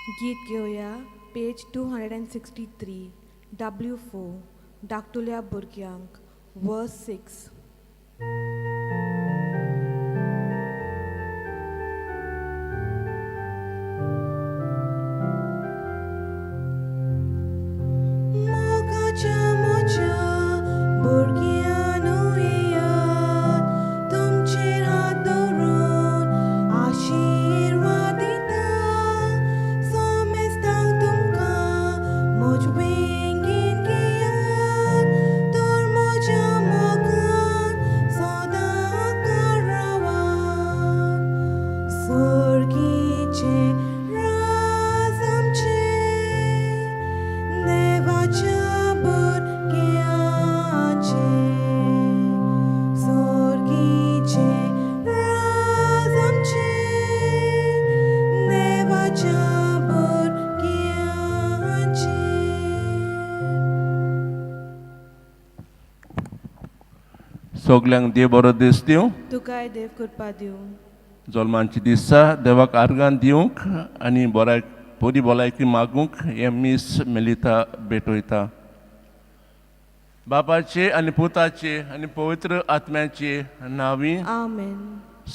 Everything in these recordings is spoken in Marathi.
गीत घेऊया पेज 263 W4 धाकटुल्या भुरग्यांक वर्स 6. सगल्यांक देव बरो दीस दिवं. तुकाय देव कृपा दिवं. जल्मांची दिसा देवाक आर्गां दिवंक आनी बरी भलायकी मागूंक हे मीस मेलिता भेटयता. बापाचे आनी पुताचे आनी पवित्र आत्म्याचे नांवी आमेन.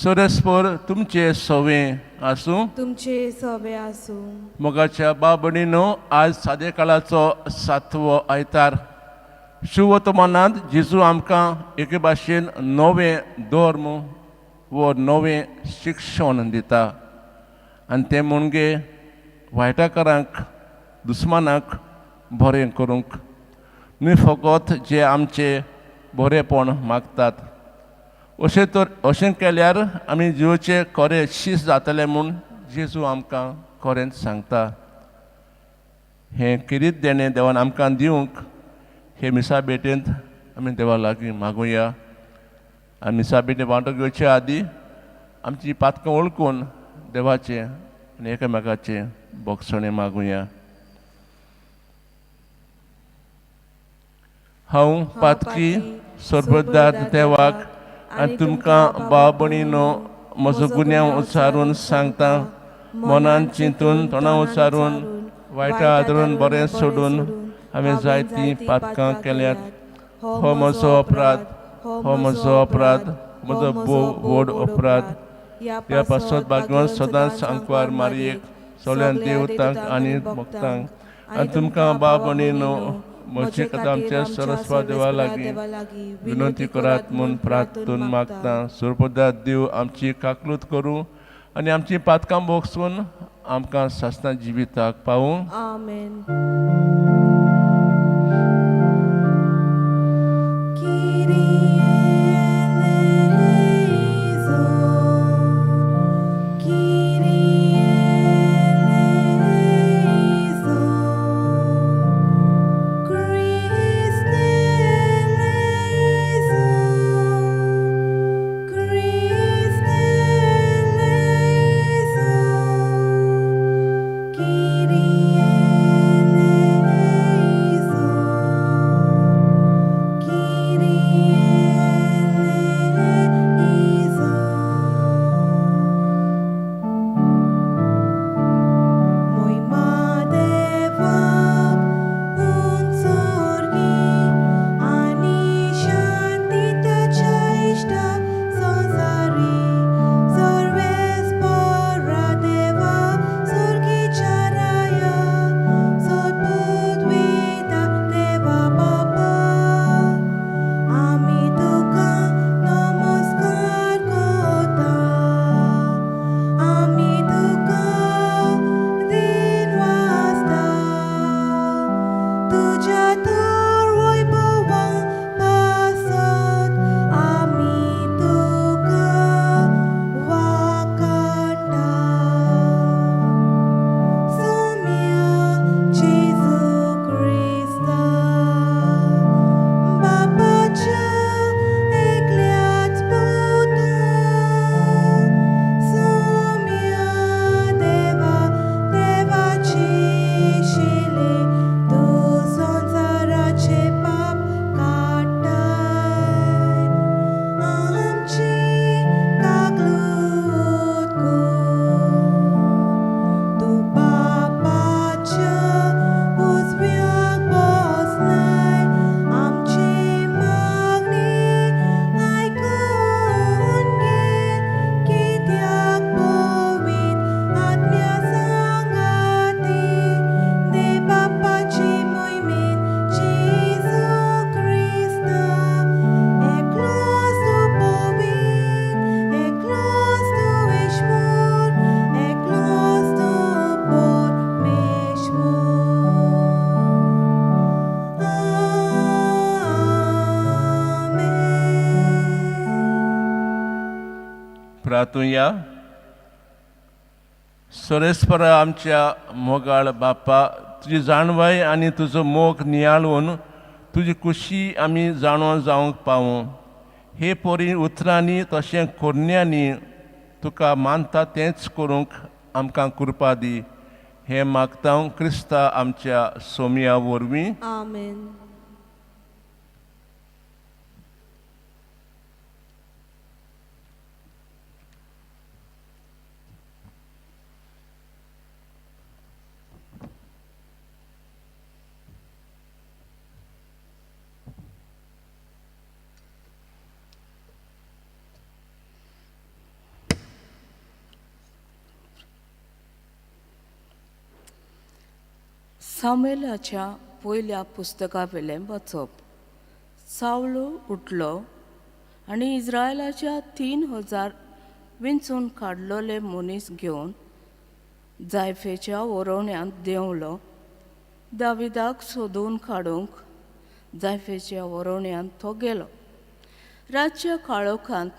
सरस्पर तुमचे सवें आसूं. तुमचे सवे आसूं. मोगाच्या बाबडीनो आज सादे काळाचो 7वो आयतार शुवर्तमानांत जेजू आमकां एके भाशेन नवें धर्म वो नवें शिक्षण दिता आनी तें म्हणजे वायटाकारांक दुस्मानाक बरें करूंक न्ही फकत जे आमचे बरेपण मागतात. अशें केल्यार आमी जिवचे खरें शीस जातले म्हूण जेजू आमकां खरेंच सांगता. हें किरीत देणें देवान आमकां दिवंक हे मिसा भेटेंत आमी देवा लागीं मागुया. आनी मिसा भेटें वांटो घेवचे आदीं आमची पातकां वळखून देवाचे आनी एकामेकाचे बोगसणे मागुया. हांव पातकी सोर्बदार देवाक आनी तुमकां भाव भयणीनो म्हजो गुन्यांव उच्चारून सांगता. मनान चिंतून तोंडां उच्चारून वायटा आदरून बरें सोडून हांवें जायतीं पातकां केल्यात. हो म्हजो अपराध, हो म्हजो अपराध, म्हजो व्हड अपराध. ह्या पासत भागवत सदांच सांकवार मारयेक सगळ्यां देवतांक आनी भक्तांक आनी तुमकां भाव भयणीनो म्हजे कथा आमच्या सरस्वा देवा लागीं विनंती करात म्हूण प्रार्थून मागता. सुरपदार देव आमची काकलूत करूं आनी आमची पातकां बोगसून आमकां सासणां जिविताक पावूं. आमेन. प्रार्थूया. सुरेस्परा आमच्या मोगाळ बाप्पा, तुजी जाणवाय आनी तुजो मोग नियाळून तुजी खुशी आमी जाणो जावंक पावूं. हे पोरी उतरांनी तशें खोर्न्यांनी तुका मानता तेंच करूंक आमकां कृपा दी. हें मागता क्रिस्ता आमच्या सोमया वरवीं. Amen. सामुएलाच्या पयल्या पुस्तका वेलें वचप. सावळो उठलो आनी इस्रायलाच्या 3000 विंचून काडलोले मनीस घेवन जायफेच्या वरोवण्यांत देंवलो. दाविदाक सोदून काडूंक जायफेच्या वरोवण्यांत तो गेलो. रातच्या काळोखांत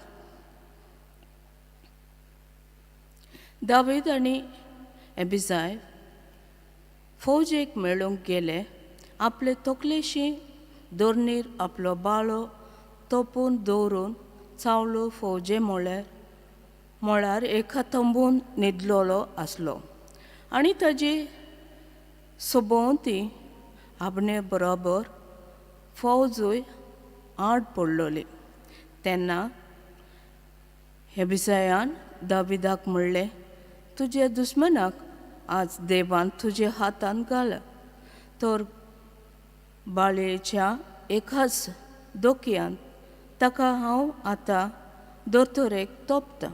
दावीद आनी एबिजाय फौजेक मेळूंक गेले. आपले तकलेशी दोरनीर आपलो बाळो तोपून दवरून चावलो फौजे म्हळ्यार एका तंबून न्हिदलोलो आसलो आनी ताजी सभोवती आपणे बरोबर फौजूय आड पडलोली. तेन्ना एबिजायान दाविदाक म्हणलें, तुजे दुस्मनाक आज देवान तुजे हातान घाल. तर बाळयेच्या एकाच दोकयान ताका हांव आतां दोतोरेक तोपतां.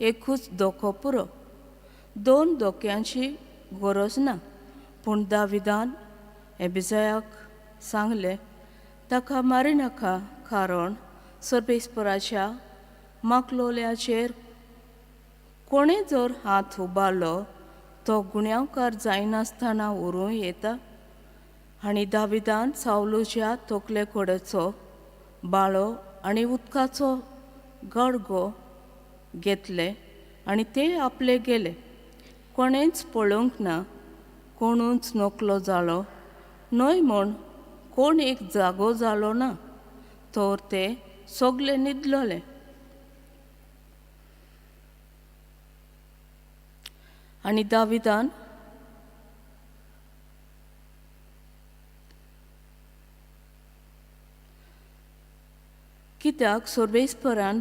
एकूच दोको पुरो, 2 दोक्यांची गरज ना. पूण दाविदान एबिजायाक सांगलें, ताका मारिनाका, कारण सर्बेस्पराच्या माकलोल्याचेर कोणें जर हात उबारलो तो गुन्यांवकार जायनासतना व्हरूं येता. आनी दाविदान सावलूच्या तकले कडेचो बाळो आनी उदकाचो गडगो घेतले आनी ते आपले गेले. कोणेंच पळोवंक ना, कोणूच नकलो जालो न्हय म्हूण कोण एक जागो जालो ना. तर ते सगळे न्हिदलोले. आनी दाविदान कित्याक सर्बेस्परान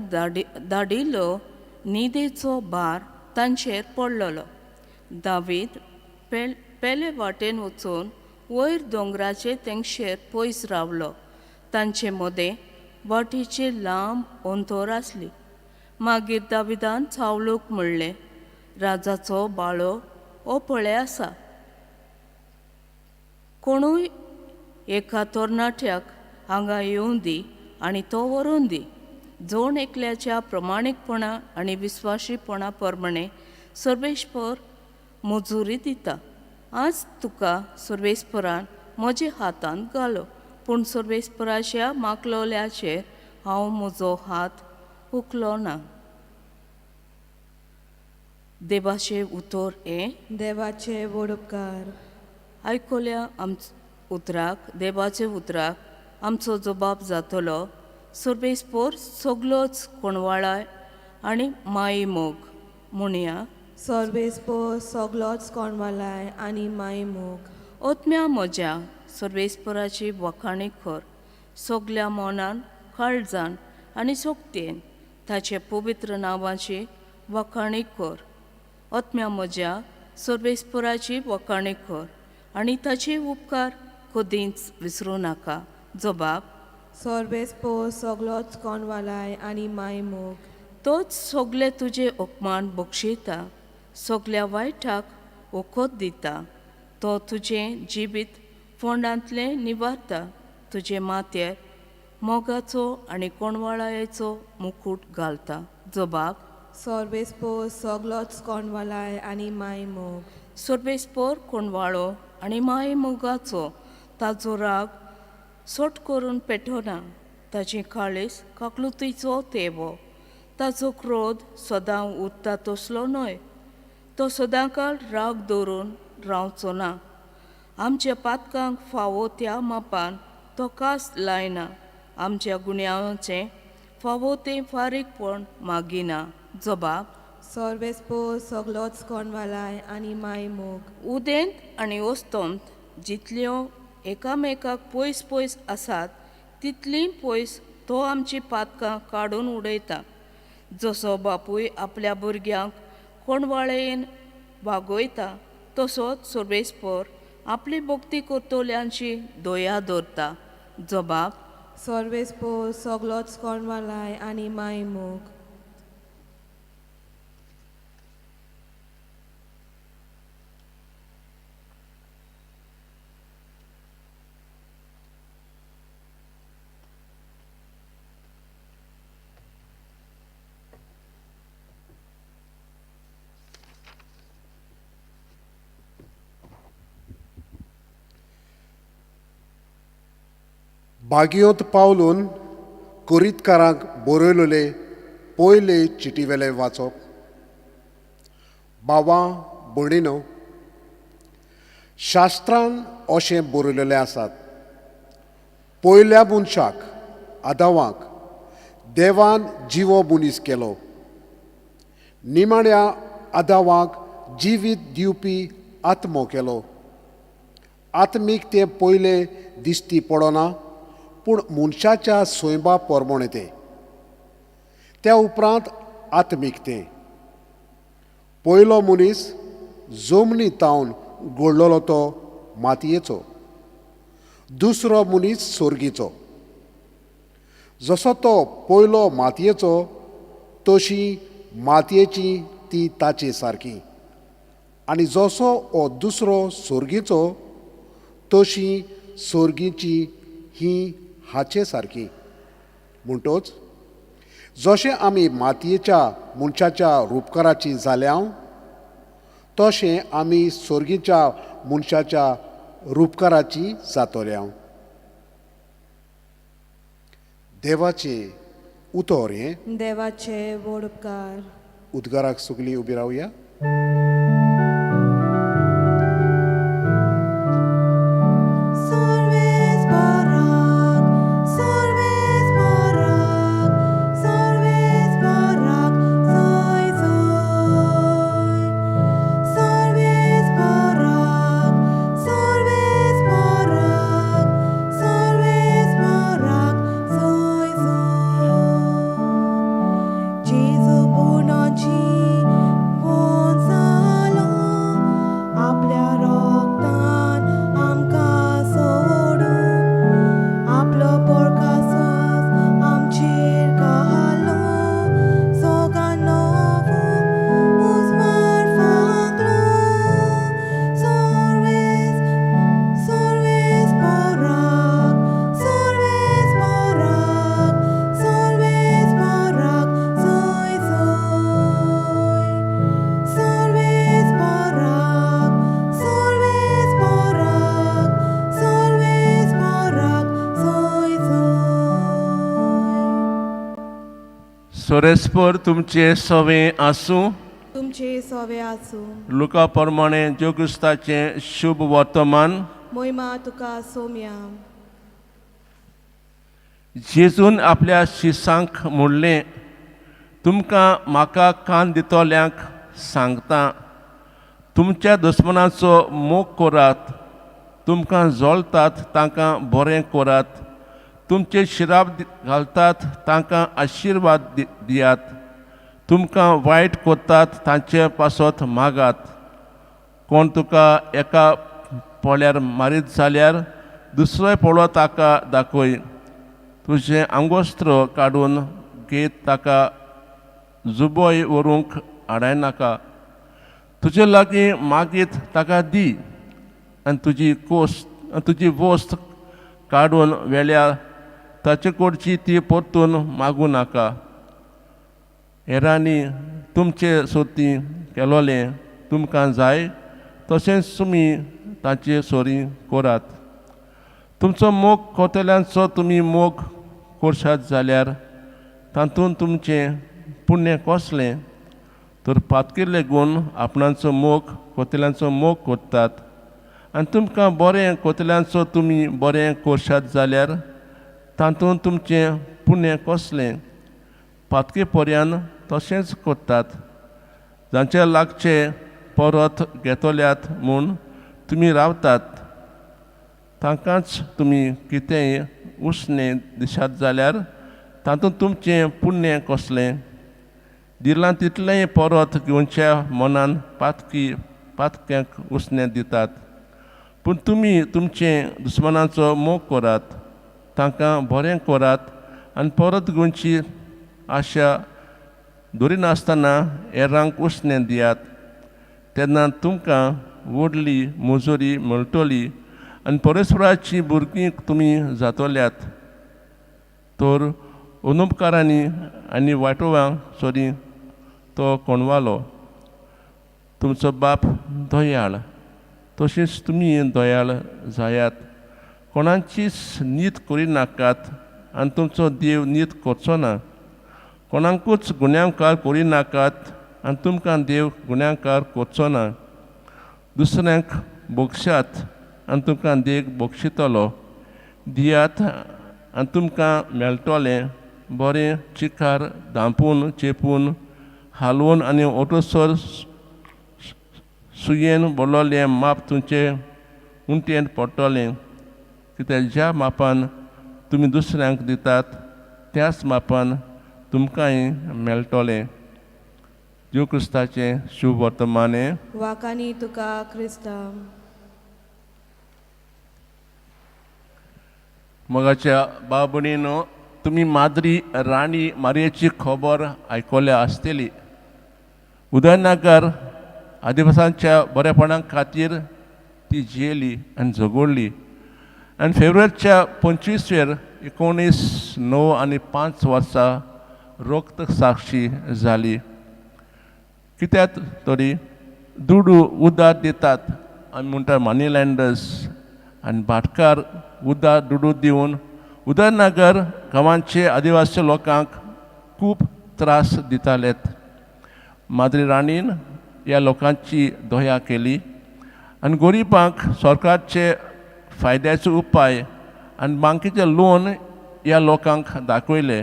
धाडिल्लो न्हिदेचो भार तांचेर पडलोलो. दावीद पेले वाटेन वचून वयर दोंगराचे तेंगशेर पयस रावलो. तांचे मदें वाटेची लांब अंतर आसली. मागीर दाविदान सावलूक म्हणलें, राजाचो बाळो हो पळे आसा. कोणूय एका तरणाट्याक हांगा येवं दी आनी तो व्हरून दी. जोण एकल्याच्या प्रमाणीकपणा आनी विस्वाशीपणा प्रमाणे सर्वेस्पर मजुरी दिता. आज तुका सर्वेस्परान म्हजे हातांत घालो, पूण सर्वेस्पराच्या माकलोल्याचेर हांव म्हजो हात उखलो ना. देवाचे उतर देवाचे वडपकार. आयकोल्या देवाचे उतराक आमचो जबाब जातलो. सर्वेस्पर सगलोच कोणवाळाय आनी माई मोग म्हणया. सर्वेस्पर सगलोच कोणवालाय आनी माई मोग. ओतम्या म्हज्या सर्वेस्पराची वखाणी कर. सगल्या मनान, काळजान आनी सोक्तेन ताचे पवित्र नांवाची वखाणी कर. ओतम्या म्हज्या सर्वेस्पराची वखाणी कर आनी ताचे उपकार कधीच विसरूं नाका. जबाब. सर्वेस्पर सगलोच कोणवालाय आनी माई मोग. तोच सगळे तुजे अपमान बक्षिता, सगल्या वायटाक वखद दिता. तो तुजें जिवीत फोंडांतलें निवारता. तुजे माथ्यार मोगाचो आनी कोणवाळायेचो मुकूट घालता. जबाब. सर्वेस्पर सगलोच कोणवालाय आनी माई मोग. सर्वेस्पर कोणवाळो आनी माई मोगाचो ताचो राग सट करून पेटोना. ताची काळीस काकलुतीचो तेवो. ताचो क्रोध सदां उरता तसलो न्हय. तो सदांकाळ राग दवरून रावचो ना. आमच्या पातकांक फावो त्या मापान तो कास लायना. आमच्या गुन्यांवाचें फावो तें फारीकपण मागिना. जबाब: Sorvespo soglots konvalai ani mai mog. उदेंत आनी वस्तोंत जितल्यो एकामेकाक पयस पयस आसात तितली पयस तो आमची पातकां काडून उडयता. जसो बापूय आपल्या भुरग्यांक कोणवाळेन वागयता तसोच सर्वेस्पर आपली भक्ती करतल्यांची दया दवरता. जबाब: Sorvespo soglots konvalai ani mai mog. बागयोंत पावलून कुरीतकारांक बरयलेले पयले चिटीवेले वाचप. बाबा भयणीनो, शास्त्रांत अशें बरयलेलें आसात, पयल्या मनशाक आदामाक देवान जिवो मनीस केलो. निमाण्या आदामाक जिवीत दिवपी आत्मो केलो. आत्मीक ते पयले दिश्टी पडना, पूण मनशाच्या सोयबा पोरमोणे ते. त्या उपरांत आत्मीक ते. पयलो मनीस जमनी तावन घडलोलो तो मातयेचो. दुसरो मनीस सोर्गीचो. जसो तो पयलो मातयेचो तशी मातयेची ती ताचे सारकी. आनी जसो हो दुसरो सोर्गीचो तशी सोर्गीची ही हाचे सारकी. म्हणटोच जशें आमी मातयेच्या मनशाच्या रुपकाराची जाल्याव तशें आमी सोर्गीच्या मनशाच्या रुपकाराची जातोल्याव. देवाचें उतर हें. देवाचे व्हड उपकार. उद्गाराक सगळीं उबी रावया. सोरेस्पर तुमचे सवे आसूं. तुमचे सोवे आसूं. लुका प्रमाणे जोगुस्ताचें शुभ वर्तमान. मोहिमा तुका सोम्या. जेजून आपल्या शिसांक म्हणलें, तुमकां म्हाका कान दितोल्यांक सांगता, तुमच्या दुस्मनाचो मोग करात, तुमकां जळटात तांकां बरें करात, तुमचे शिराप घालतात तांकां आशिर्वाद दियात, तुमकां वायट कोत्तात तांचे पासत मागात. कोण तुका एका पोळ्यार मारीत जाल्यार दुसरोय पोळो ताका दाखय. तुजें आंगोस्त्र काडून घेत ताका जुबोय व्हरूंक हाडायनाका. तुजे लागीं मागीत ताका दी, आनी तुजी वस्त काडून वेल्यार ताचे कडची ती परतून मागूं नाका. हेरांनी तुमचे सोती केलोलें तुमकां जाय तशेंच तुमी तांचे सोरी करात. तुमचो मोग कोतेल्यांचो तुमी मोग करशात जाल्यार तातूंत तुमचें पुण्य कसलें तर पातकी लेगून आपणाचो मोग कोतेल्यांचो मोग कोत्तात आनी तुमकां बरें कोतेल्यांचो तुमी बरें करशात जाल्यार तातूंत तुमचें पुण्य कसलें पातके पर्यान तशेंच कोत्तात जांचे लागचे परत घेतल्यात म्हूण तुमी रावतात तांकांच तुमी कितेंय उसणें दिशात जाल्यार तातूंत तुमचें पुण्य कसलें दिलां तितलेंय परत घेवच्या मनान पातक्यांक उसणें दितात पूण तुमी तुमचें दुस्मानाचो मोग करात तांकां बरें करात आनी परत घेवची आशा दवरिनासतना हेरांक उसणें दियात तेन्ना तुमकां व्हडली मुजोरी मेळटली आनी परमेश्वराची भुरगीं तुमी जातल्यात तर अनुपकारांनी आनी वायटोवांक सोरी तो कोणवालो तुमचो बाप दयाळ तशींच तुमी दयाळ जायात कोणाचीच नीत करिनाकात आनी तुमचो देव नीत करचो ना कोणाकूच गुन्यांवकार करिनाकात आनी तुमकां देव गुन्यांवकार करचो ना दुसऱ्यांक बोगशात आनी तुमकां देव बोगशितलो दियात आनी तुमकां मेळटलें बरें चिकार धांपून चेपून हालोवन आनी ओटोसर सुयेन बोलोलें माप तुमचे उंटेन पडटलें कित्याक ज्या मापान तुमी दुसऱ्यांक दितात त्याच मापान तुमकांय मेळटलें ज्यू क्रिस्ताचें शुभ वर्तमाने वाकानी तुका क्रिस्ता मोगाच्या बाबणीनो तुमी माद्री राणी मारयेची खबर आयकल्या आसतली उदयनागर आदिवासांच्या बरेपणा खातीर ती जियेली आनी झगडली आनी फेब्रुवारीच्या 25 1909 आनी 5 वर्सां रोक्त साक्षी जाली कित्याक तरी दुडू उदार दितात आमी म्हणटा मनी लँडर्स आनी भाटकार उदार दुडू दिवन उदयनगर गांवांचे आदिवासी लोकांक खूब त्रास दितालेत माद्री राणीन ह्या लोकांची दया केली आनी गरिबांक सरकारचे फायद्याचे उपाय आनी बँकेचे लोन ह्या लोकांक दाखयले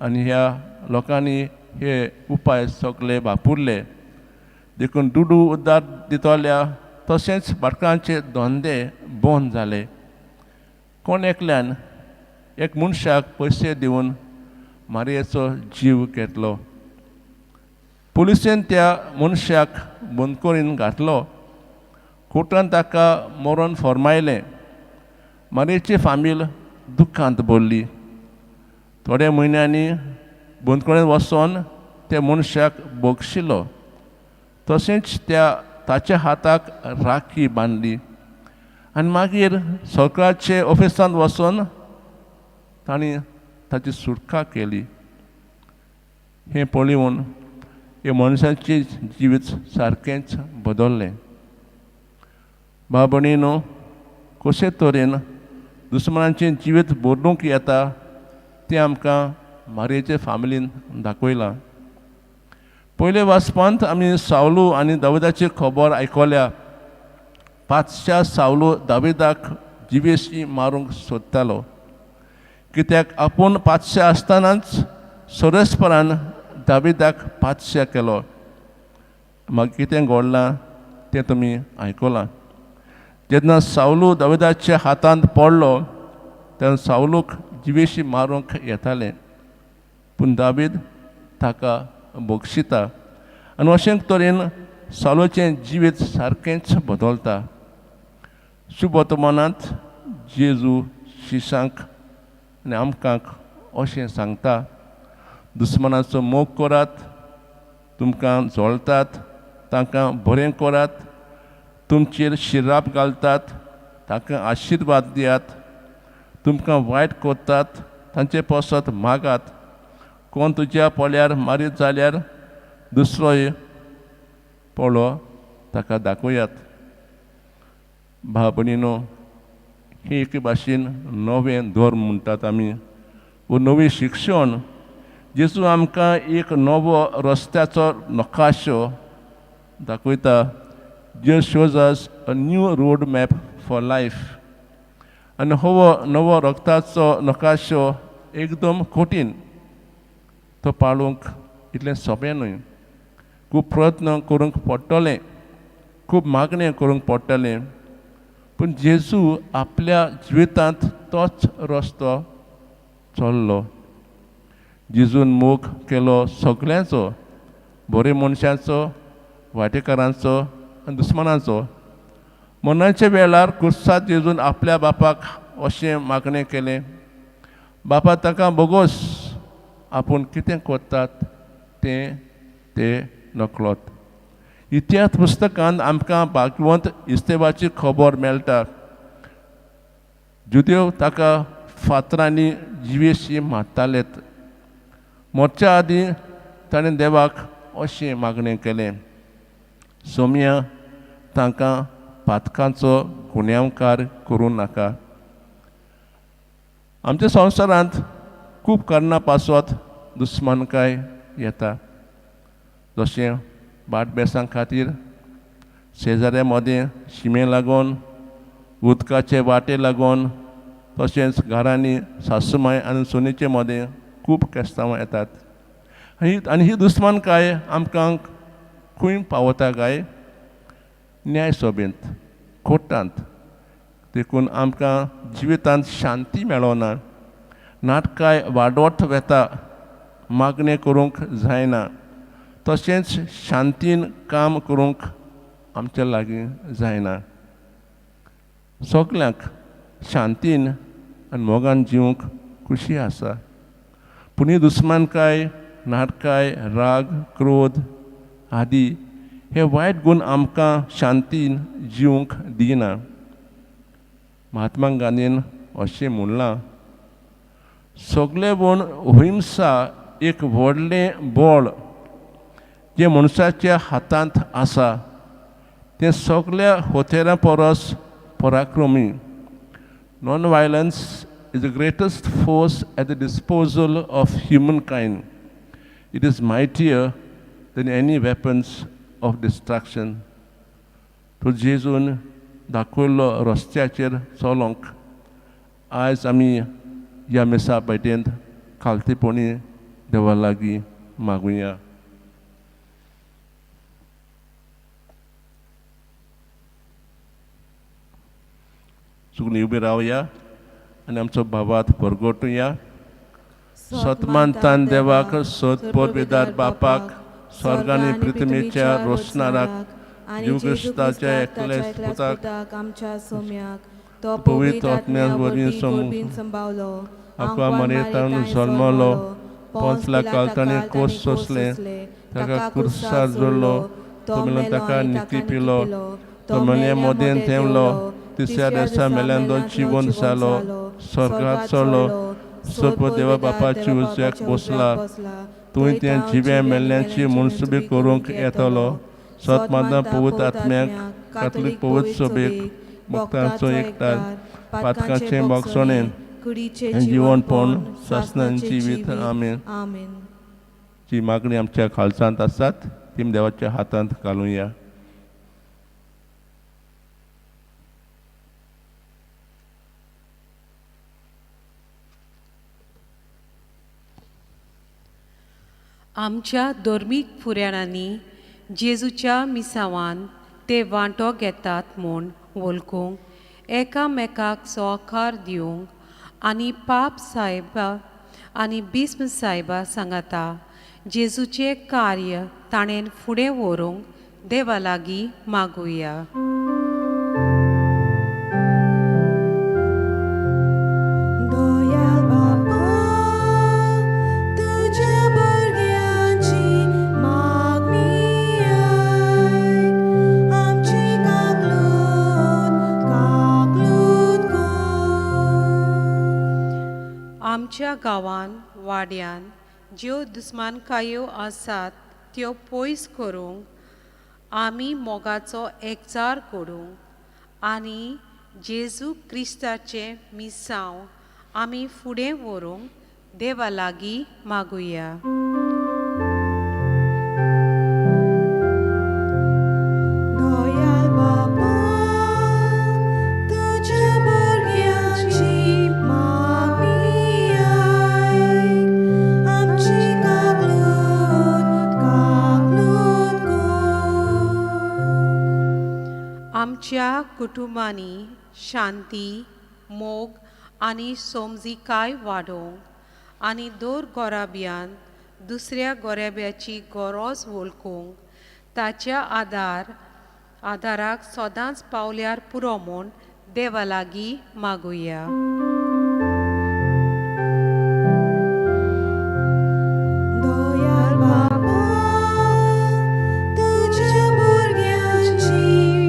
आनी ह्या लोकांनी हे उपाय सगळे वापरले देखून दुडू उदार दितल्या तशेंच भाटकांचे धंदे बंद जाले कोण एकल्यान एक मनशाक पयशे दिवन मारयेचो जीव घेतलो पुलिसेन त्या मनशाक बंदकोरीन घातलो कोर्टान ताका मरण फर्मायलें मारयेची फामील दुखांत भरली थोड्या म्हयन्यांनी बंदकोणेंत वचोन त्या मनशाक बोगशिलो तशेंच ताच्या हाताक राखी बांदली आनी मागीर सरकाराचे ऑफिसांत वचोन तांणी ताची सुटका केली हें पळोवन हे मनशाचें जिवीत सारकेंच बदल्लें बाबणीनो कशे तरेन दुस्मानाचें जिवीत बदलूंक येता तें आमकां मारयेचे फामिलीन दाखयलां पयले वाचपांत आमी सावलू आनी दाविदाची खबर आयकल्या 5 सावलू दाविदाक जिवेशी मारूंक सोदतालो कित्याक आपूण 5 आसतनाच सोरेस्परान दाविदाक 5 केलो मागीर कितें घडलां तें तुमी आयकलां जेन्ना सावलू दाविदाच्या हातांत पडलो तेन्ना सावलूक जिवेशी मारूंक येतालें पूण दावीद ताका बोगशिता आनी अशें तरेन सावलूचें जिवीत सारकेंच बदलता शुभ वर्तमानांत जेजू शिशांक आनी आमकां अशें सांगता दुस्मानाचो मोग करात तुमकां जोळतात तांकां बरें करात तुमचेर शिराप घालतात तांकां आशिर्वाद दियात तुमकां वायट कोत्तात तांचे पसत मागात कोण तुज्या पोळ्यार मारीत जाल्यार दुसरोय पोळो ताका दाखयात भावभयणीनो ही एके भाशेन नवें धर्म म्हणटात आमी वो नवी शिक्षण जेजू आमकां एक नवो रस्त्याचो नकाशो दाखयता. Jesus shows us a new road map for life. आनी हो नवो रक्ताचो नकाशो एकदम कठीण. तो पाळूंक इतलें सोंपें न्हय. खूब प्रयत्न करूंक पडटलें, खूब मागणें करूंक पडटलें. पूण जेजू आपल्या जिवितांत तोच रस्तो चल्लो. जेजून मोग केलो सगळ्यांचो, बरे मनशांचो, वाटेकारांचो आनी दुस्मानांचो. मरणाच्या वेळार क्रुसार जेजून आपल्या बापाक अशें मागणें केलें, बापा ताका बोगोस आपूण कितें करतात तें नकळत. इतिहास पुस्तकांत आमकां भाग्यवंत इस्तेबाची खबर मेळटा. जुदेव ताका फातरांनी जिवेशी मारतालेत. मरच्या आदीं ताणें देवाक अशें मागणें केलें, सोम्या तांकां पातकांचो गुन्यांवकार करूं नाका. आमच्या संवसारांत खूब कारणां पासत दुस्मानकाय येता. जशें भाटबेसां खातीर, शेजाऱ्या मदें शिमे लागून, उदकाचे वाटे लागून, तशेंच घरांनी सासूमाय आनी सुनेचे मदें खूब केस्तांवां येतात. आनी ही दुस्मानकाय आमकां खंय पावता काय? न्याय सभेंत, कोर्टांत. देखून आमकां जिवितांत शांती मेळना. नाटकाय वाडत वेता, मागणें करूंक जायना. तशेंच शांतीन काम करूंक आमच्या लागीं जायना. सगल्यांक शांतीन आनी मोगान जिवंक खुशी आसा. पूण ही दुस्मानकाय, नाटकाय, राग, क्रोध आदी हे वायट गूण आमकां शांतीन जिवंक दिना. महात्मा गांधीन अशें म्हणलां, सगळें अहिंसा एक व्हडलें बळ जें मनशाच्या हातांत आसा. तें सगळ्या हथ्यारां परस पराक्रमी. Non violence is the greatest force at the disposal of humankind. It is mightier than any weapons of destruction. तो जेजून दाखयल्लो रस्त्याचेर चलोंक आयज आमी ह्या मिसा भेटेंत खालतीपणी देवा लागीं मागुया. सगळीं उबी रावया आनी आमचो भावार्थ परगटुया. सतमानतान देवाक, सतपरविदार बापाक, स्वर्ग आनी पृथ्वीच्या रोसणाराक, युगस्ताच्या एकलेच पुताक, आमच्या सोम्याक तो पवित्र आत्म्या वरवीं संभावलो. आका मरेतान जल्मलो, पोंचला कालतांनी कोस सोंसलें, ताका क्रुसार जोडलो. तो मेलो ताका निती पिलो, तो मने मोदेन तेवलो. तिसऱ्या दिसा मेल्यांदो जिवंत जालो, स्वर्गांत चडलो, सतपद देवा बापाची उजव्याक बसला. तुवें तें जिवे मेल्ल्यांची मुनसुबी करूंक येतलो. सतमादां पवित्र आत्म्याक, कातलीक पवित्र सभेक, भक्तांचो एकठांय, पातकांचें मोगसणें, जिवनपण, सासणांची जिवीत. आमेन. जी मागणी आमच्या खालसांत आसात ती देवाच्या हातांत घालुया. आमच्या धर्मीक फुऱ्याणांनी जेजूच्या मिसावान ते वांटो घेतात म्हूण वळखूंक एकामेकाक सहकार दिवंक आनी पाप सायबा आनी बिस्म सायबा सांगाता जेजूचे कार्य ताणें फुडें व्हरूंक देवा लागीं मागुया. आमच्या गांवान वाड्यान ज्यो दुस्मानकायो आसात त्यो पयस करूंक आमी मोगाचो एकचार करूंक आनी जेजू क्रिस्ताचे मिसांव आमी फुडें व्हरूंक देवा लागीं मागुया. दयाल बापा, तुझ्या भुरग्यांची मागणी आयक. आमची काकलूत कर. आमच्या कुटुंबांनी शांती, मोग आनी समजिकाय वाडोवंक आनी दर गोराब्यान दुसऱ्या गोराब्याची गरज वळखूंक ताच्या आदाराक सदांच पावल्यार पुरो म्हूण देवा लागीं मागुया. दयाल बापा, तुझ्या भुरग्यांची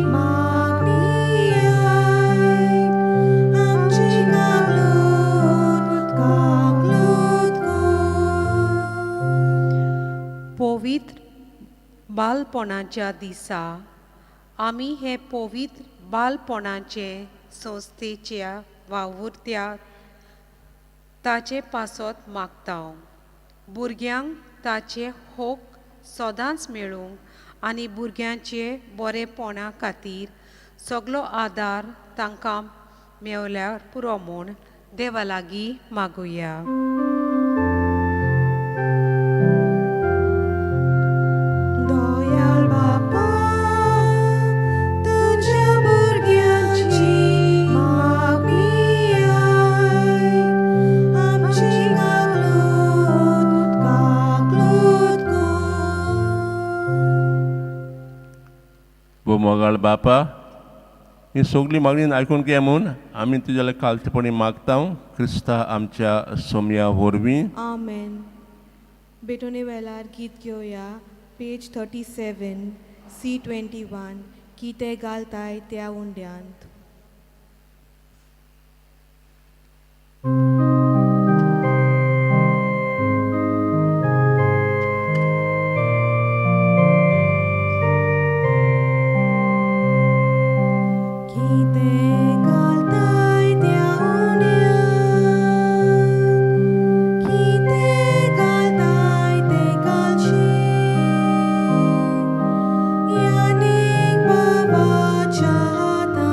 मागणी आयक. आमची काकलूत कर. पवित्र बालपणाच्या दिसा आमी हे पवित्र बालपणाचे संस्थेच्या वावुरत्या ताचे पासत मागता. भुरग्यांक ताचे होक सदांच मेळूंक आनी भुरग्यांचे बरेपणा खातीर सगळो आदार तांकां मेवल्यार पुरो म्हूण देवा लागीं मागुया. दयाल बापा, तुझ्या भुरग्यांची मागणी आयक. आमची काकलूत कर. वो मोगाळ बापा, ही सगळी मागणी आयकून घे म्हूण आमी तुज्या कालचेपणी मागता. क्रिस्ता आमच्या सोम्या वरवीं. आमेन. बेटोने वेळार गीत घेवया. Page 37, C21. कितें घालताय त्या उंड्यांत. कितें घालताय त्या उंड्यांत. कितें घालताय ते घालचें. यानीक बाबाच्या हातांत.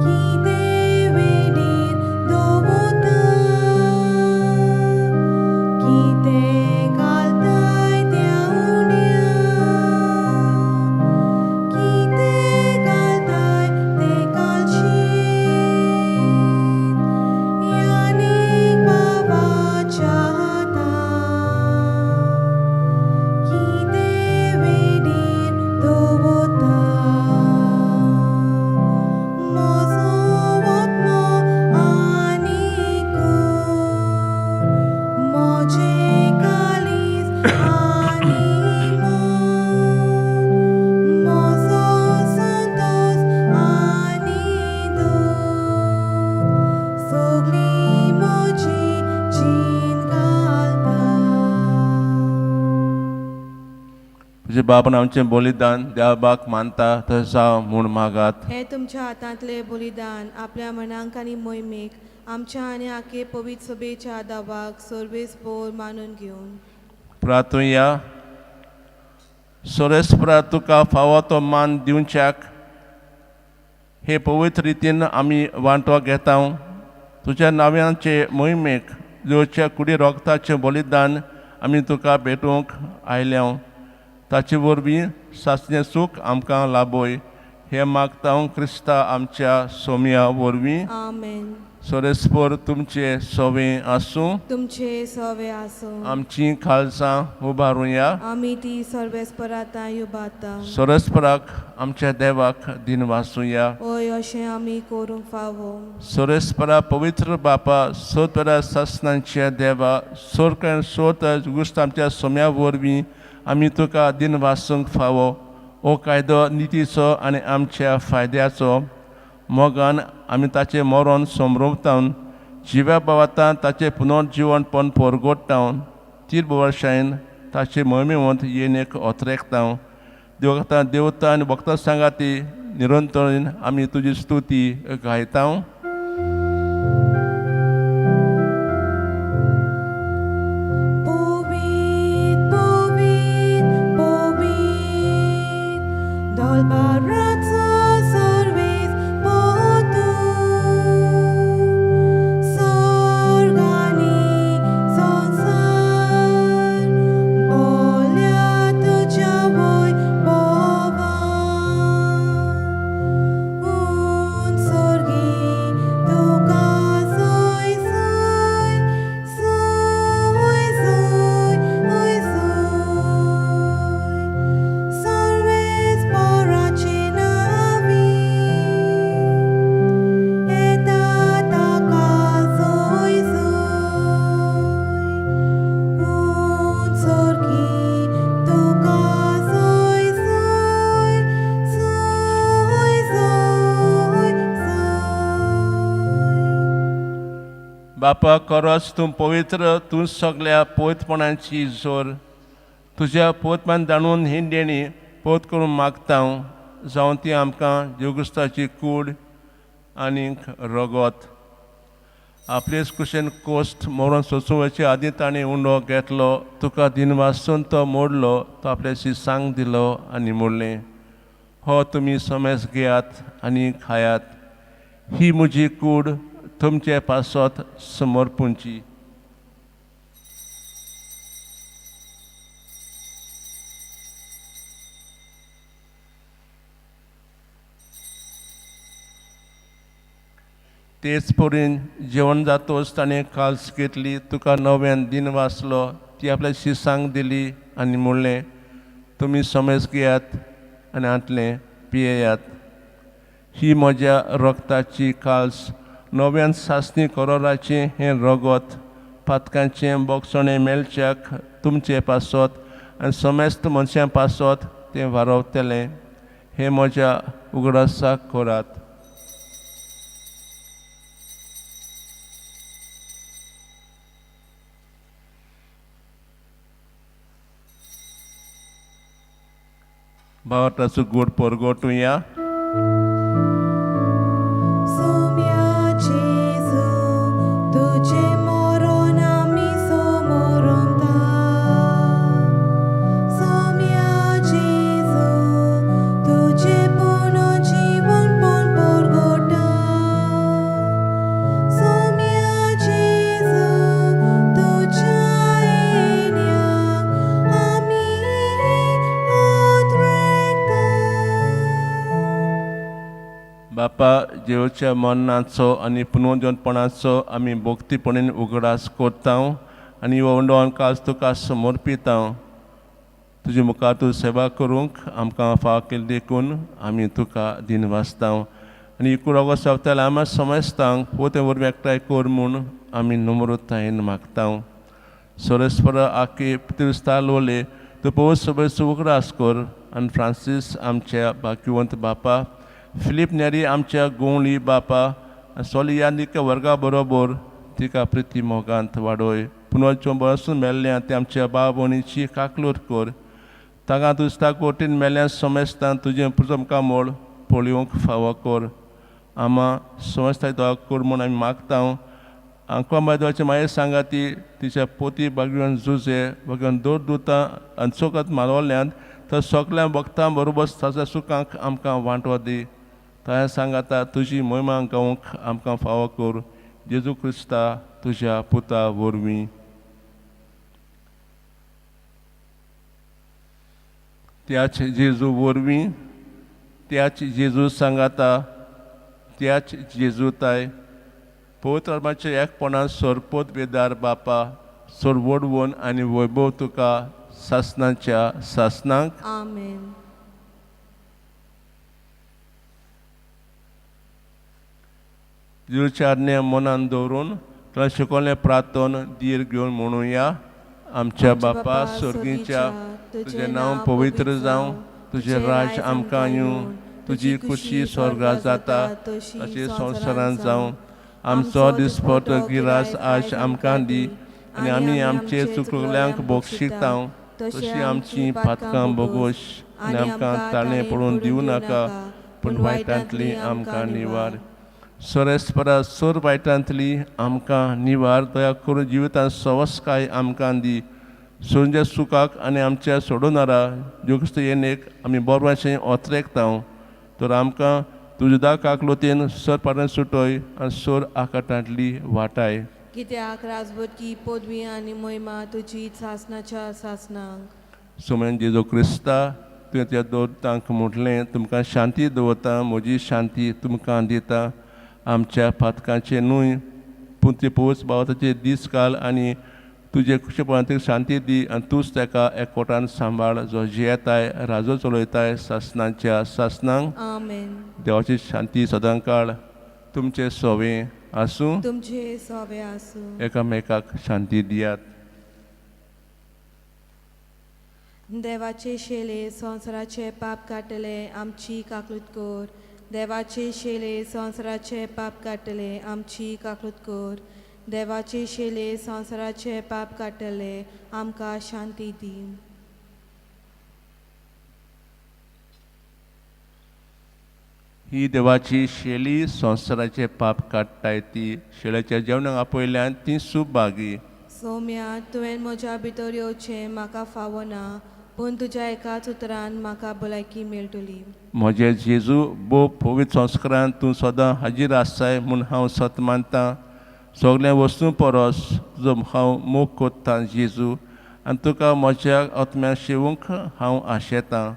कितें वेडीर दवरता. कितें घालताय त्या उंड्यांत. कितें घालताय ते घालचें. यानीक बाबाच्या हातांत. कितें वेडीर दवरता. म्हजो वत्नो आनीक गोड. म्हजें काळीज आनी मोग. म्हजो संतोष आनी दूख. सगळी म्हजी जीण घालता. तुजे बापान आमचें बलिदान देवाक मानता तसा म्हूण मागात. हे तुमच्या हातांतले बलिदान आपल्या मनांक आनी मोहिमेक आमच्या आनी आखे पवित्र सभेच्या दावाक सर्वेस्पोर मानून घेवन. प्रार्थुया. सोरेस्परा तुका फावो तो मान दिवच्याक हे पवित्र रितीन आमी वांटो घेता. तुज्या नाव्यांचे मोहिमेक देवच्या कुडी रोगताचें बलिदान आमी तुका भेटूंक आयल्या. ताचे वरवीं सासणें सूख आमकां लाबोय. हे मागता क्रिस्ता आमच्या सोम्या वरवीं. आमेन. सोरेस्पोर तुमचे सोवे आसूं. तुमचे सवे आसूं. आमची खालसां उबारुया. आमी ती सर्वेस्परातां युबाता. सोरेस्पराक आमच्या देवाक दिन वासुया. ओय अशें आमी करूंक फावो. सोरेस्परा पवित्र बापा सोतरा सासनांच्या देवा सोरकन सोत गुस्त आमच्या सोम्या वरवीं आमी तुका दिन वासूंक फावो. ओ कायदो नितीचो आनी आमच्या फायद्याचो. मोगान आमी ताचें मरण समरोवतावन जिव्या बावतां ताचें पुनर्जीवनपण परगोडटावन तीर वर्सांन ताचे मोहिमेवंत येनेक ओतरेकतां. देवता देवता आनी भक्तां सांगाती निरंतरीन आमी तुजी स्तुती गायता. बापा खरोच तूं पवित्र, तूं सगळ्या पवित्रपणाची जोर. तुज्या पवित्रपणान जाणून ही देणी पवित्र करून मागता जावं ती आमकां जेवक्रिस्ताची कूड आनीक रगत. आपलेच कुशेन कोस्ट मरून सोंसोवचे आदीं ताणें उंडो घेतलो, तुका दिनवासून तो मोडलो, तो आपल्या शिसांक दिलो आनी मोडलें. हो तुमी समेज घेयात आनी खायात. ही म्हजी कूड तुमचे पासत समर्पूंची. तेच परीन जेवण जातोच ताणें काल्स घेतली, तुका नव्यान दिन वाचलो, ती आपल्या शिसांक दिली आनी म्हणलें, तुमी समेज घेयात आनी आंतलें पियेयात. ही म्हज्या रगताची काल्स, नव्यान सासणी करोराचें हें रगत, पातकांचें बोगसणें मेलच्याक तुमचे पासत आनी समेस्त मनशां पासत तें वारवतलें. हें म्हज्या उगडासाक करात. भावताचो गोड परगोटुया. Sumia Jesu, Tuje moron ami somorom ta. Sumia Jesu, Tuje puno jivan pon porgota. Sumia Jesu, Tuja enya ami odrekta. बापा जेवच्या मरणाचो आनी पुनर्जन्मपणाचो आमी भोक्तीपणीन उगडास करता आनी वंडोवन काल तुका समर्पिता. तुजे मुखार तूं सेवा करूंक आमकां फाव केली देखून आमी तुका दिन वाचता आनी इकुरागो सवताल आमी समजतांक पोते वरवीं एकठांय कर म्हूण आमी नम्रतायेन मागता. सोरेस्पर आखे पितृस्ता लोले तूं पवित्र सभेचो उगडास कर आनी फ्रांसीस आमच्या भाग्यवंत बापा, फिलीप नेरी आमच्या गोवळी बापा, सोलियानिक वर्गा बरोबर तिका प्रिती मोगांत वाडोय. पुनर्जन्म मेल्ल्या ते आमच्या भाव भयणीची काकलूर कर. ताका दुसता कोटीन मेल्ल्या समेस्तान तुजें पुजमका मोड पळोवंक फावो कर. आमा समजता दोळा कर म्हूण आमी मागता. आंकवाबायदाचे माये सांगाती तिच्या पोती भाग्यवान जुजे भगवान दोर दुतां आनी चोकात मारवल्ल्यान तर सगळ्या भक्तां बरोबर ताच्या सुखांक आमकां वांटो दी. ताया सांगाता तुजी महिमा गावंक आमकां फावो कर. जेजू क्रिस्ता तुज्या पुता वरवीं. त्याच जेजू वरवीं, त्याच जेजू सांगाता, त्याच जेजूताय पवित्र आत्म्याचे एकपणान सोरपोत बेदार बापा, सोर वडवून आनी वैभव तुका सासनाच्या सासनांक. Amen. जेजूच्या आज्ञा मनान दवरून तुला शिकवलें प्रार्थन धीर घेवन म्हणुया. आमच्या बापा स्वर्गीच्या, तुजें नांव पवित्र जावं, तुजें राज आमकां येवं, तुजी खुशी स्वर्गांत जाता तशी संवसारांत जावं. आमचो दिसपट गिरास आज आमकां दी आनी आमी आमचे चुकल्यांक बोगशिता तशी आमची पातकां बोगोश आनी आमकां ताळें पडून दिवं नाका, पूण वायटांतली आमकां निवार. सोरेस्परा सोर वायटांतली आमकां निवार. दया करून जिवितांत सवस्काय आमकां दी. सोंच्या सुखाक आनी आमच्या सोडूनारा जोगस्त येनेक आमी बोरवाशें ओतरेकता. तर आमकां तुज्या दाकाक लोतेन सर पाटान सुटोय आनी सोर आकाटांतली वाटाय. कित्याक राजवटी पदवी आनी महिमा तुजी सासनाच्या सासनांक. सोमेन जेजू क्रिस्ता तुवें त्या दोतांक म्हटलें, तुमकां शांती दवरता, म्हजी शांती तुमकां दिता. आमच्या पातकांचे न्हय पूण ते पवित्र भावताचे दीस काल आनी तुजे खुशेपणांत शांती दी आनी तूंच ताका एकवटान सांबाळ, जो जियेताय राजो चलयताय सासनाच्या सासनांक. Amen. देवाची शांती सदां काळ तुमचे सोवें आसूं. तुमचे सोवे आसूं. एकामेकाक शांती दियात. देवाचे शेले संवसाराचे पाप काटले आमची काकलूत कर. देवाचे शेले संवसाराचे पाप काटले आमची काकलूत कर. देवाचे शेले संवसाराचे पाप काडटले आमकां शांती दी. ही देवाची शेली संवसाराचे पाप काडटाय ती शेळ्याच्या जेवणाक आपयल्यान ती सुभागी. सौम्या तुवें म्हज्या भितर येवचें म्हाका फावना पूण तुज्या एकाच उतरान म्हाका भलायकी मेळटली. म्हजे जेजू भोव पवित्र संस्कारान तूं सदां हाजीर आसाय म्हूण हांव सत मानतां. सगळ्या वस्तू परस तुजो हांव मोग कोत्तां जेजू आनी तुका म्हज्या आत्म्यान शेवूंक हांव आशेतां.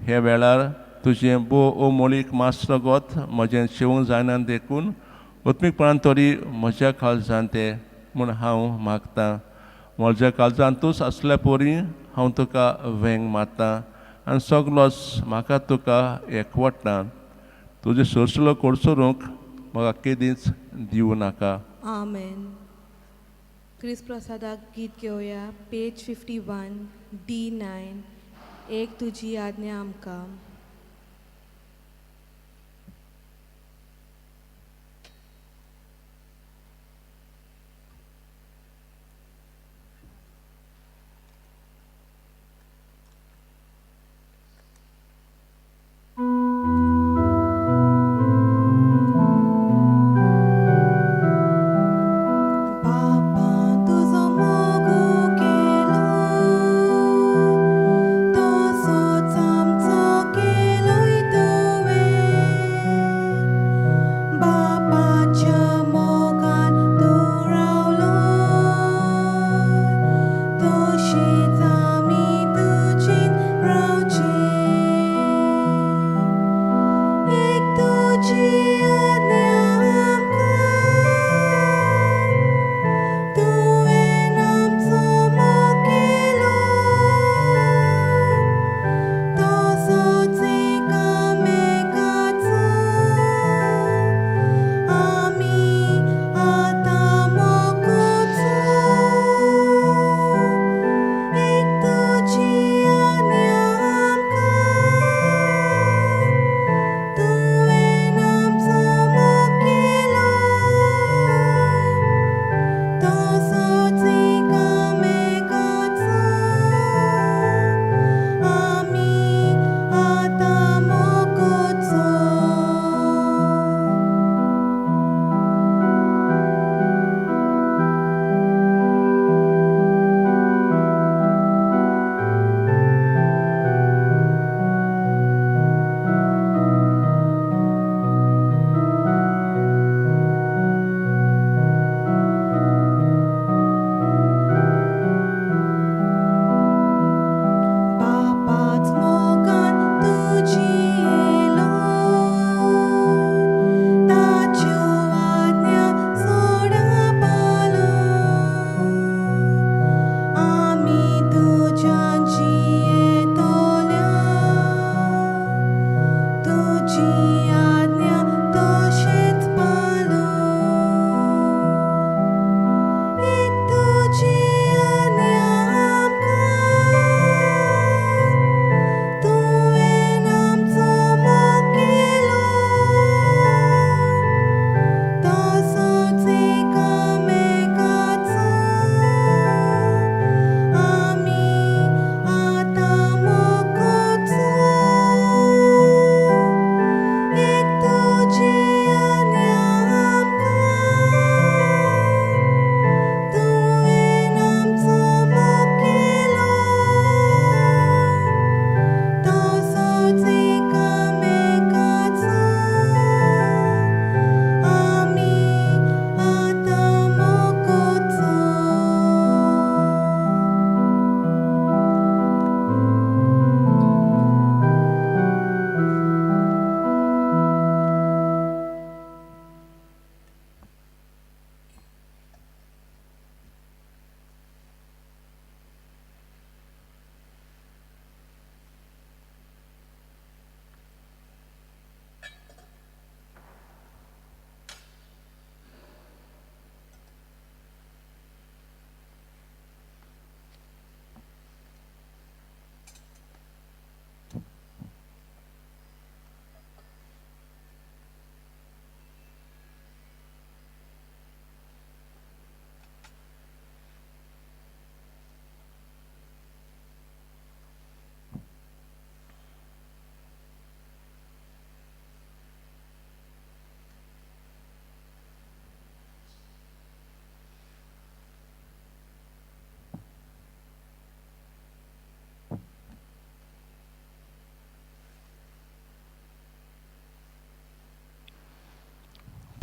हे वेळार तुजें भोव अमोलीक मास रगत म्हजें शेवूंक जायना देखून ओत्मीकपणान तरी म्हज्या काळजांत तें म्हूण हांव मागतां. म्हज्या काळजांतूच आसल्या परी हांव तुका वेंग मारतां आनी सगलोच म्हाका तुका एकवटां. तुजे सरसुलो कोडसरूंक म्हाका केदींच दिवं नाका. आमेन. क्रिस्त प्रसादाक गीत घेवया. Page 51 D9. एक तुजी आज्ञा आमकां. Thank you.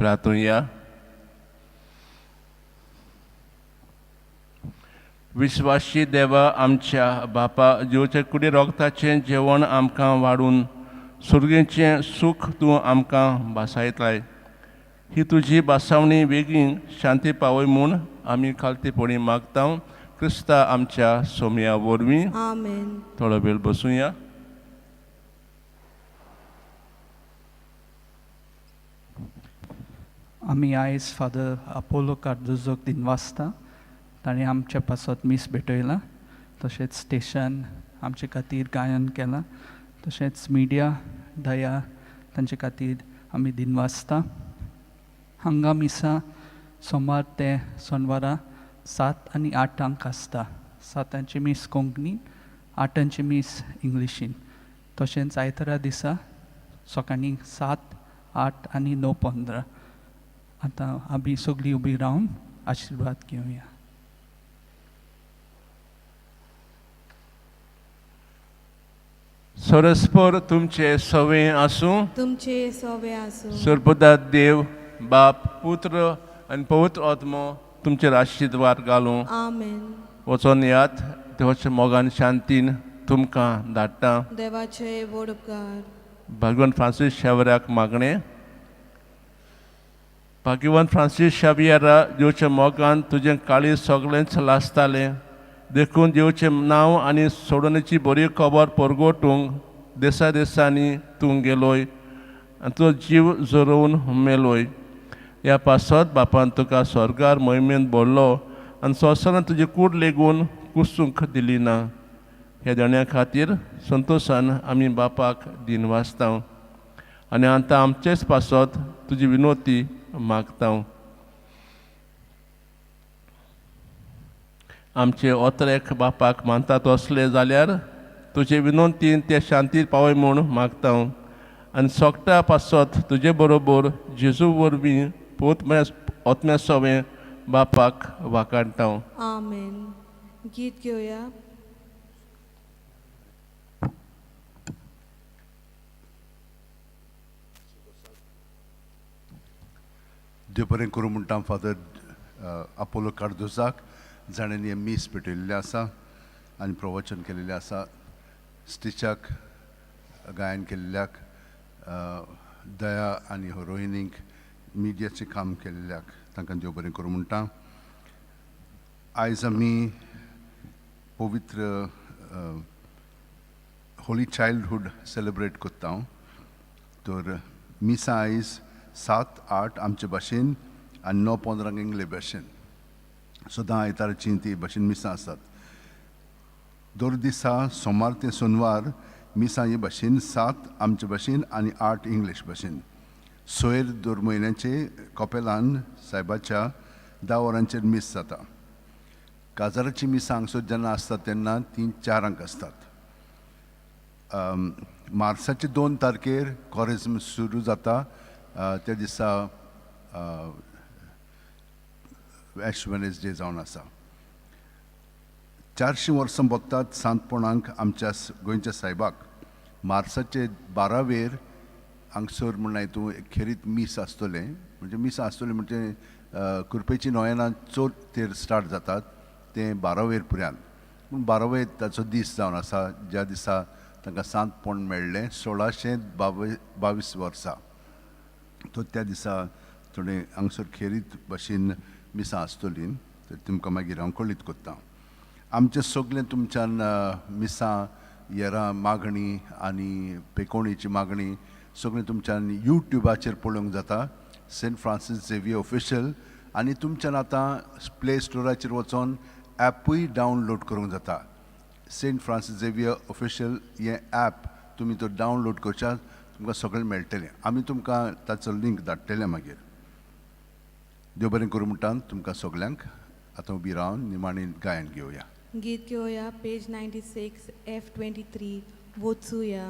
प्रार्थुया. विश्वासी देवा आमच्या बापा, जेवचे कुडी रोगताचें जेवण आमकां वाडून सुर्गेचें सूख तूं आमकां भासायतलाय. ही तुजी बासावणी बेगीन शांती पावय म्हूण आमी खालतीपणी मागता क्रिस्ता आमच्या सोमया वरवीं. आमेन. थोडो वेळ बसूया. आमी आयज फादर अपोलो कार्दोजोक दिनवासता. ताणें आमच्या पासत मीस भेटयला. तशेंच स्टेशन आमचे खातीर गायन केलां. तशेंच मिडिया दया तांचे खातीर आमी दिनवासता. हांगा मिसा सोमार ते सोनवारा 7 आनी 8 आसता. 7 मीस कोंकणी, 8 मीस इंग्लिशीन. तशेंच आयतारा दिसा सकाळीं 7, 8 आनी 9:15. आतां आमी सगळीं उबी रावन आशिर्वाद घेवया. सरस्पर तुमचे सवे आसूं. तुमचे सोवे आसूं. सर्वदा देव बाप पुत्र आनी पवित्र आत्मो तुमचेर आशिर्वाद घालूं. आमेन. वचोन यात देवाच्या मोगान शांतीन तुमकां धाडटा. देवाचे व्हड उपकार. भगवान फ्रांसीस शेवऱ्याक मागणें. भाग्यवान फ्रांसीस शेवियरा, देवच्या मोगान तुजें काळी सगळेंच लासतालें देखून देवचें नांव आनी सोडणेची बरी खबर परगोटूंक देसा देसांनी तूं गेलोय आनी तुजो जीव जोरोवन मेलोय. ह्या पासत बापान तुका स्वर्गार मोहिमेंत भरलो आनी संवसारान तुजी कूड लेगून कुसूंक दिली ना. ह्या देण्या खातीर संतोशान आमी बापाक दिनवासता आनी आतां आमचेच पासत तुजी विनोती मागता. आमचे ओतरेक बापाक मानतात असले जाल्यार तुजे विनंतीन ते शांती पावय म्हूण मागता आनी सोगटा पासत तुजे बरोबर जेजू वरवीं ओतम्या सोवें बापाक वाकाणटा. आमेन. गीत घेवया. देव बरें करूं म्हणटा फादर अपोलो कार्दोजाक, जाणें हें मीस भेटयल्लें आसा आनी प्रवचन केल्लें आसा. स्टिचाक गायन केल्ल्याक, दया आनी रोहिणीक मिडियाचें काम केल्ल्याक तांकां देव बरें करूं म्हणटा. आयज आमी पवित्र होली चायल्डहूड सेलेब्रेट कोत्ता. तर मिसा आयज 7, 8 आमचे भाशेन आनी 9:15 इंग्ले भाशेन. सदां आयतारची ती भाशेन मिसां आसात. दर दिसा सोमार ते सोनवार मिसां हे भाशेन 7 आमचे भाशेन आनी 8 इंग्लीश भाशेन. सोयर दर म्हयन्याचे कपेलान सायबाच्या 10 वरांचेर मीस जाता. काजाराची मिसां हांगसर जेन्ना आसतात तेन्ना ती 4 आसतात. मार्चाचे 2 तारखेर कॉरिज्म सुरू जाता. त्या दिसा एश वेनेसडे जावन आसा. 400 वर्सां बोगतात सांतपणांक आमच्या गोंयच्या सायबाक मार्चाचे 12 हांगसर म्हणून हितून खेरीत मीस आसतलें. म्हणजे मिसां आसतलीं म्हणजे कुरपेची नोयनां चड तेर स्टार्ट जातात ते 12 पर्यंत. पूण 12 ताचो दीस जावन आसा ज्या दिसा तांकां सांतपण मेळ्ळें 1622 वर्सा. तो त्या दिसा थोडे हांगसर खेरीत भाशेन मिसां आसतलीं. तर तुमकां मागीर हांव कळीत कोत्ता. आमचें सगळें तुमच्यान मिसां येरां मागणी आनी पेकोणीची मागणी सगळें तुमच्यान यूट्यूबाचेर पळोवंक जाता. Saint Francis Xavier official. आनी तुमच्यान आतां प्ले स्टोराचेर वचोन ॲपूय डावनलोड करूंक जाता. सेंट फ्रांसीस झेवियर ऑफिशियल हें ॲप तुमी तो डावनलोड करच्यात तुमकां सगळें मेळटलें. आमी तुमकां ताचो लिंक धाडटले मागीर. देव बरें करूं म्हणटा तुमकां सगल्यांक. आतां उबी रावन निमाणें गायन घेवया. गीत घेवया. Page 96 F23. वचूया.